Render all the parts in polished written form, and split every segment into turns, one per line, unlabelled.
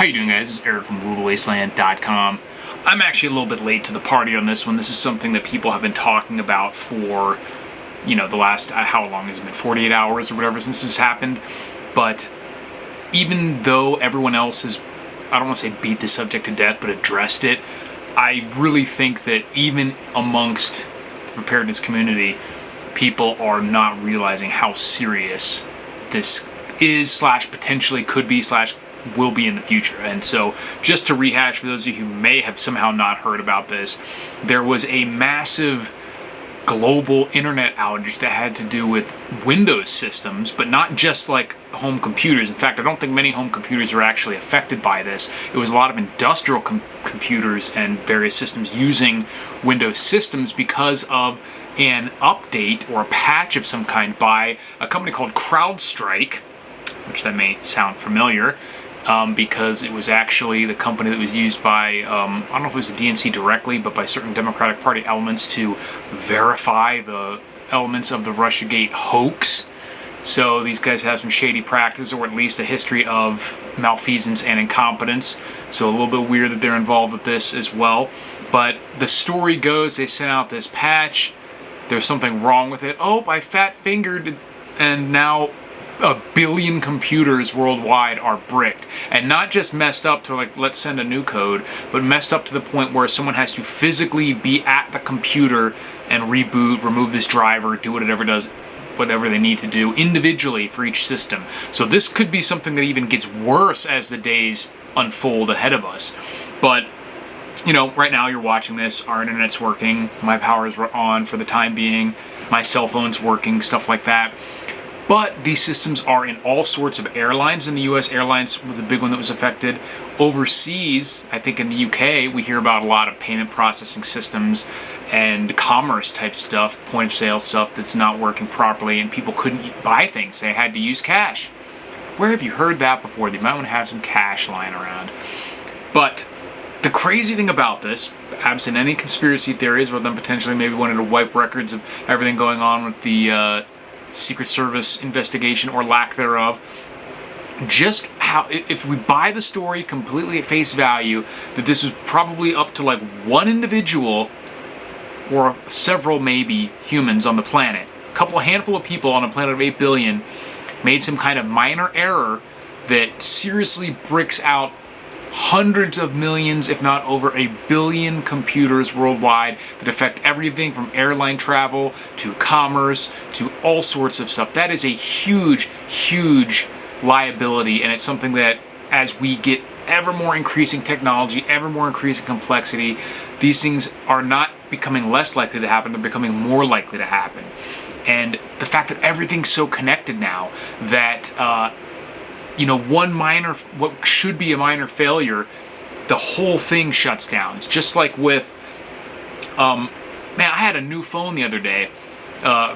How you doing, guys? This is Eric from RuleTheWasteland.com. I'm actually a little bit late to the party on this one. This is something that people have been talking about for, the last, how long has it been, 48 hours or whatever since this happened. But even though everyone else has, I don't want to say beat the subject to death, but addressed it, I really think that even amongst the preparedness community, people are not realizing how serious this is, potentially could be, will be in the future. And so, just to rehash for those of you who may have somehow not heard about this, there was a massive global internet outage that had to do with Windows systems, but not just like home computers. In fact, I don't think many home computers were actually affected by this. It was a lot of industrial computers and various systems using Windows systems because of an update or a patch of some kind by a company called Crowdstrike, which that may sound familiar, because it was actually the company that was used by, I don't know if it was the DNC directly, but by certain Democratic Party elements to verify the elements of the Russiagate hoax. So these guys have some shady practice, or at least a history of malfeasance and incompetence. So a little bit weird that they're involved with this as well. But the story goes, they sent out this patch. There's something wrong with it. Oh, I fat-fingered, and now 1 billion computers worldwide are bricked. And not just messed up to like, let's send a new code, but messed up to the point where someone has to physically be at the computer and reboot, remove this driver, do whatever they need to do individually for each system. So this could be something that even gets worse as the days unfold ahead of us. But right now you're watching this, our internet's working, my power's on for the time being, my cell phone's working, stuff like that. But these systems are in all sorts of airlines. In the US, airlines was a big one that was affected. Overseas, I think in the UK, we hear about a lot of payment processing systems and commerce type stuff, point of sale stuff that's not working properly, and people couldn't buy things. They had to use cash. Where have you heard that before? You might want to have some cash lying around. But the crazy thing about this, absent any conspiracy theories about them potentially maybe wanting to wipe records of everything going on with the Secret Service investigation or lack thereof, just how, if we buy the story completely at face value, that this was probably up to like one individual or several maybe humans on the planet, a handful of people on a planet of 8 billion made some kind of minor error that seriously bricks out hundreds of millions, if not over 1 billion computers worldwide that affect everything from airline travel to commerce to all sorts of stuff. That is a huge, huge liability, and it's something that as we get ever more increasing technology, ever more increasing complexity, these things are not becoming less likely to happen, they're becoming more likely to happen. And the fact that everything's so connected now that what should be a minor failure, the whole thing shuts down. It's just like with, I had a new phone the other day,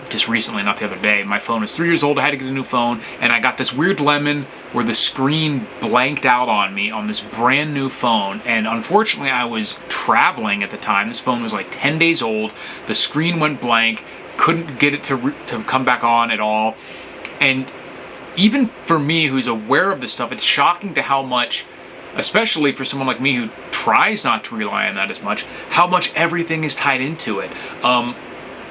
just recently, not the other day. My phone is 3 years old, I had to get a new phone, and I got this weird lemon where the screen blanked out on me on this brand new phone, and unfortunately I was traveling at the time. This phone was like 10 days old, the screen went blank, couldn't get it to come back on at all, and even for me, who's aware of this stuff, it's shocking to how much, especially for someone like me who tries not to rely on that as much, how much everything is tied into it.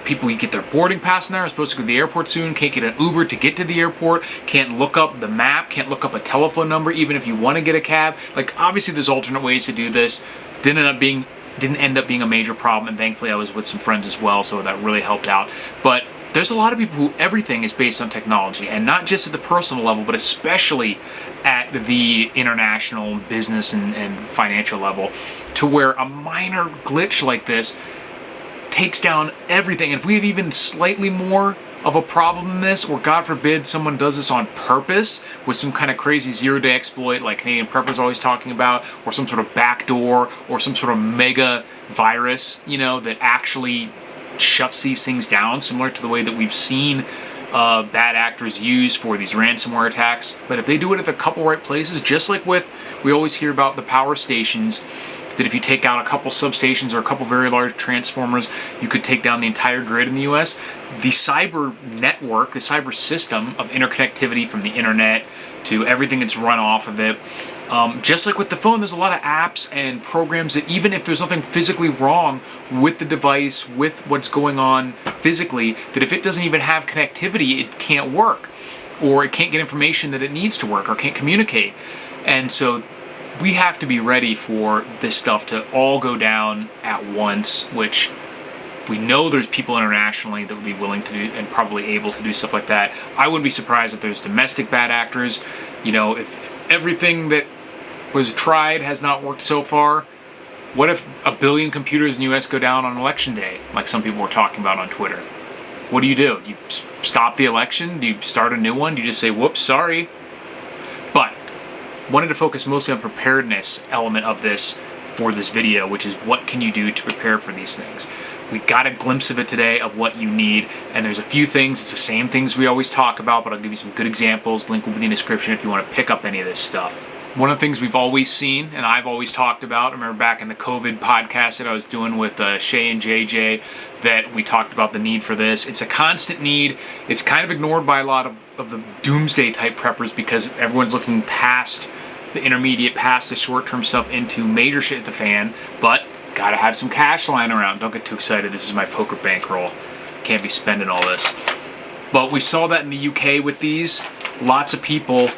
People, you get their boarding pass in there, are supposed to go to the airport soon, can't get an Uber to get to the airport, can't look up the map, can't look up a telephone number, even if you want to get a cab. Like, obviously there's alternate ways to do this. Didn't end up being a major problem, and thankfully I was with some friends as well, so that really helped out. But there's a lot of people who everything is based on technology, and not just at the personal level, but especially at the international business and financial level, to where a minor glitch like this takes down everything. And if we have even slightly more of a problem than this, or God forbid someone does this on purpose with some kind of crazy zero-day exploit like Canadian Prepper's always talking about, or some sort of backdoor, or some sort of mega virus, that actually shuts these things down, similar to the way that we've seen bad actors use for these ransomware attacks. But if they do it at a couple right places, just like we always hear about the power stations, that if you take out a couple substations or a couple very large transformers, you could take down the entire grid in the US. The cyber network, the cyber system of interconnectivity from the internet to everything that's run off of it. Just like with the phone, there's a lot of apps and programs that even if there's something physically wrong with the device, with what's going on physically, that if it doesn't even have connectivity, it can't work, or it can't get information that it needs to work, or can't communicate. And so we have to be ready for this stuff to all go down at once, which we know there's people internationally that would be willing to do and probably able to do stuff like that. I wouldn't be surprised if there's domestic bad actors. You know, if everything that was tried has not worked so far, what if 1 billion computers in the US go down on election day, like some people were talking about on Twitter? What do? Do you stop the election? Do you start a new one? Do you just say, whoops, sorry? But wanted to focus mostly on preparedness element of this for this video, which is what can you do to prepare for these things. We got a glimpse of it today of what you need, and there's a few things. It's the same things we always talk about, but I'll give you some good examples. Link will be in the description if you want to pick up any of this stuff. One of the things we've always seen, and I've always talked about, I remember back in the COVID podcast that I was doing with Shay and JJ, that we talked about the need for this. It's a constant need. It's kind of ignored by a lot of the doomsday type preppers because everyone's looking past the intermediate, past the short-term stuff into major shit at the fan, but gotta have some cash lying around. Don't get too excited. This is my poker bankroll. Can't be spending all this. But we saw that in the UK with these. Lots of people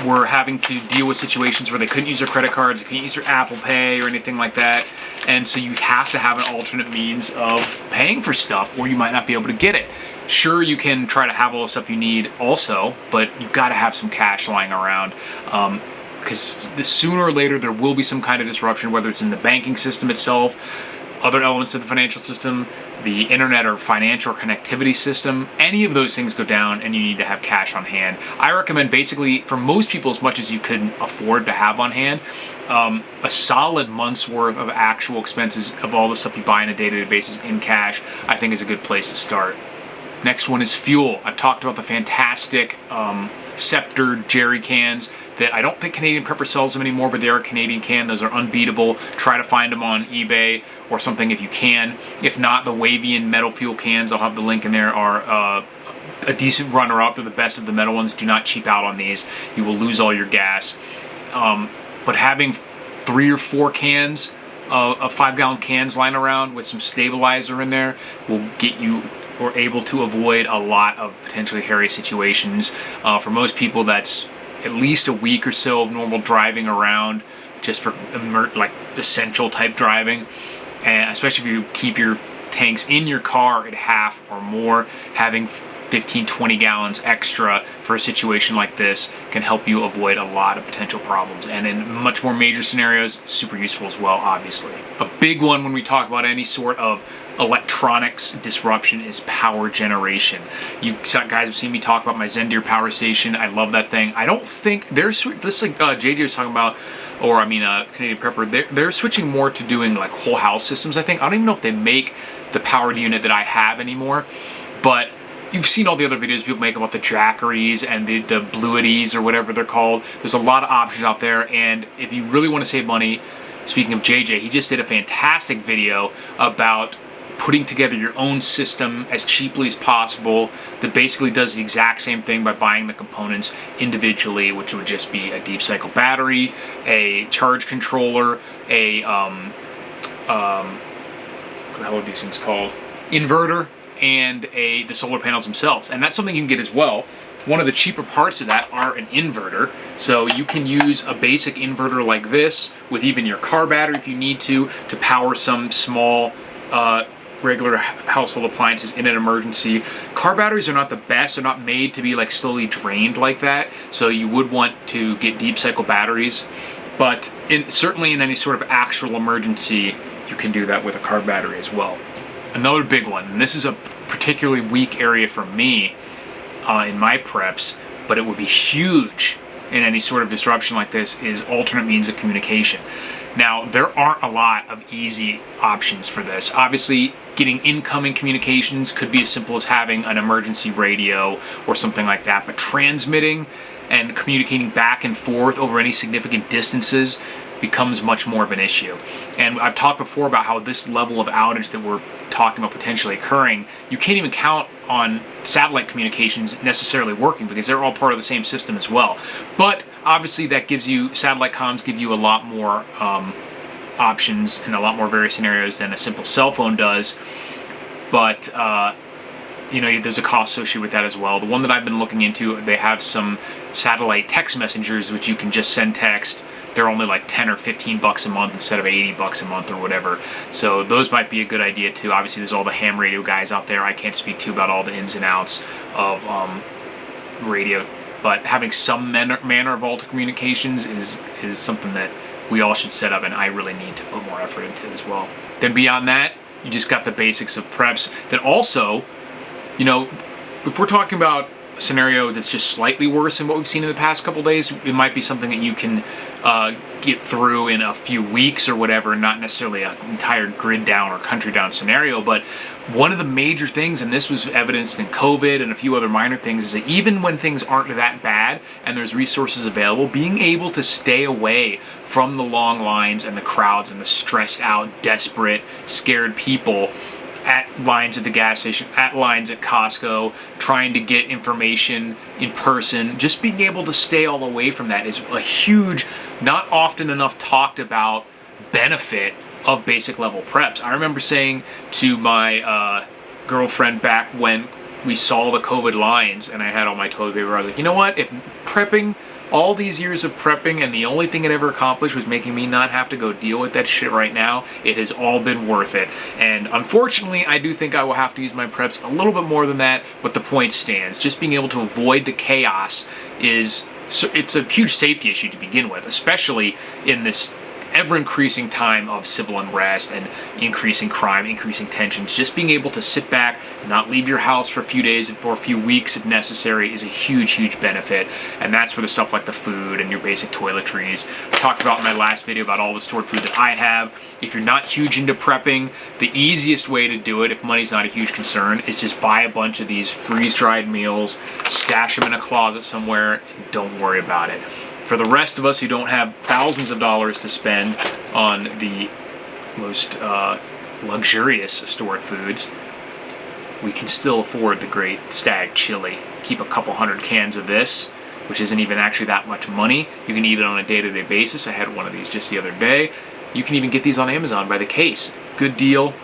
were having to deal with situations where they couldn't use their credit cards, they couldn't use their Apple Pay or anything like that. And so you have to have an alternate means of paying for stuff, or you might not be able to get it. Sure, you can try to have all the stuff you need also, but you've got to have some cash lying around. Because sooner or later there will be some kind of disruption, whether it's in the banking system itself, other elements of the financial system, the internet or financial connectivity system. Any of those things go down and you need to have cash on hand. I recommend basically for most people as much as you can afford to have on hand. A solid month's worth of actual expenses of all the stuff you buy on a day-to-day basis in cash, I think is a good place to start. Next one is fuel. I've talked about the fantastic Scepter jerry cans that I don't think Canadian Prepper sells them anymore, but they are a Canadian can. Those are unbeatable. Try to find them on eBay or something if you can. If not, the Wavian metal fuel cans, I'll have the link in there, are a decent runner-up. They're the best of the metal ones. Do not cheap out on these. You will lose all your gas. But having 3 or 4 cans of 5-gallon cans lying around with some stabilizer in there will get you or able to avoid a lot of potentially hairy situations. For most people, that's at least a week or so of normal driving around, just for like essential type driving. And especially if you keep your tanks in your car at half or more, having 15-20 gallons extra for a situation like this can help you avoid a lot of potential problems. And in much more major scenarios, super useful as well, obviously. A big one when we talk about any sort of electronics disruption is power generation. You guys have seen me talk about my Zendeer power station. I love that thing. I don't think there's this, like JJ was talking about, or I mean Canadian Prepper, they're switching more to doing like whole house systems, I think. I don't even know if they make the powered unit that I have anymore, but you've seen all the other videos people make about the Jackeries and the Bluities or whatever they're called. There's a lot of options out there, and if you really want to save money, speaking of JJ, he just did a fantastic video about putting together your own system as cheaply as possible that basically does the exact same thing by buying the components individually, which would just be a deep cycle battery, a charge controller, a what the hell are these things called? Inverter, and the solar panels themselves. And that's something you can get as well. One of the cheaper parts of that are an inverter. So you can use a basic inverter like this with even your car battery if you need to power some small regular household appliances in an emergency. Car batteries are not the best. They're not made to be like slowly drained like that. So you would want to get deep cycle batteries. But certainly in any sort of actual emergency, you can do that with a car battery as well. Another big one, and this is a particularly weak area for me in my preps, but it would be huge in any sort of disruption like this, is alternate means of communication. Now, there aren't a lot of easy options for this. Obviously, getting incoming communications could be as simple as having an emergency radio or something like that, but transmitting and communicating back and forth over any significant distances becomes much more of an issue. And I've talked before about how this level of outage that we're talking about potentially occurring, you can't even count on satellite communications necessarily working because they're all part of the same system as well. But obviously that gives you, satellite comms give you a lot more options and a lot more various scenarios than a simple cell phone does. But you know, there's a cost associated with that as well. The one that I've been looking into, they have some satellite text messengers which you can just send text. They're only like 10 or 15 bucks a month instead of 80 bucks a month or whatever. So those might be a good idea too. Obviously there's all the ham radio guys out there. I can't speak to about all the ins and outs of radio, but having some manner of alter communications is something that we all should set up, and I really need to put more effort into as well. Then beyond that, you just got the basics of preps that also, you know, if we're talking about a scenario that's just slightly worse than what we've seen in the past couple days, it might be something that you can get through in a few weeks or whatever, not necessarily an entire grid down or country down scenario. But one of the major things, and this was evidenced in COVID and a few other minor things, is that even when things aren't that bad and there's resources available, being able to stay away from the long lines and the crowds and the stressed out, desperate, scared people at lines at the gas station, at lines at Costco, trying to get information in person, just being able to stay all away from that is a huge, not often enough talked about benefit of basic level preps. I remember saying to my girlfriend back when we saw the COVID lines and I had all my toilet paper, I was like, you know what, if prepping, all these years of prepping and the only thing it ever accomplished was making me not have to go deal with that shit right now, it has all been worth it. And unfortunately, I do think I will have to use my preps a little bit more than that, but the point stands. Just being able to avoid the chaos is, so it's a huge safety issue to begin with, especially in this ever-increasing time of civil unrest and increasing crime, increasing tensions. Just being able to sit back, not leave your house for a few days or a few weeks if necessary is a huge, huge benefit. And that's for the stuff like the food and your basic toiletries. I talked about in my last video about all the stored food that I have. If you're not huge into prepping, the easiest way to do it, if money's not a huge concern, is just buy a bunch of these freeze-dried meals, stash them in a closet somewhere, and don't worry about it. For the rest of us who don't have thousands of dollars to spend on the most luxurious of stored foods, we can still afford the great Stag chili. Keep a couple hundred cans of this, which isn't even actually that much money. You can eat it on a day-to-day basis. I had one of these just the other day. You can even get these on Amazon by the case. Good deal.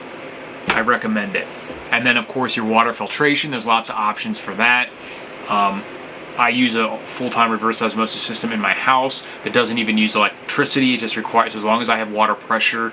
I recommend it. And then, of course, your water filtration. There's lots of options for that. I use a full-time reverse osmosis system in my house that doesn't even use electricity. It just requires, as long as I have water pressure,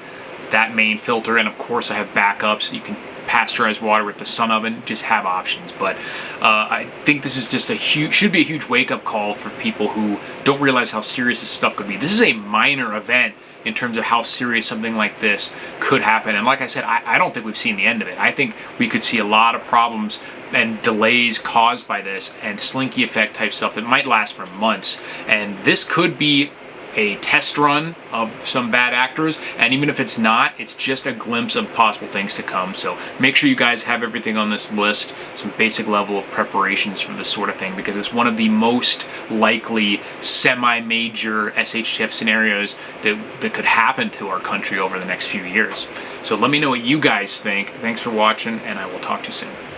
that main filter, and of course I have backups. You can pasteurize water with the sun oven. Just have options. But I think this is just should be a huge wake-up call for people who don't realize how serious this stuff could be. This is a minor event in terms of how serious something like this could happen. And like I said, I don't think we've seen the end of it. I think we could see a lot of problems and delays caused by this and slinky effect type stuff that might last for months. And this could be a test run of some bad actors, and even if it's not, it's just a glimpse of possible things to come. So make sure you guys have everything on this list, some basic level of preparations for this sort of thing, because it's one of the most likely semi-major SHTF scenarios that could happen to our country over the next few years. So let me know what you guys think. Thanks for watching, and I will talk to you soon.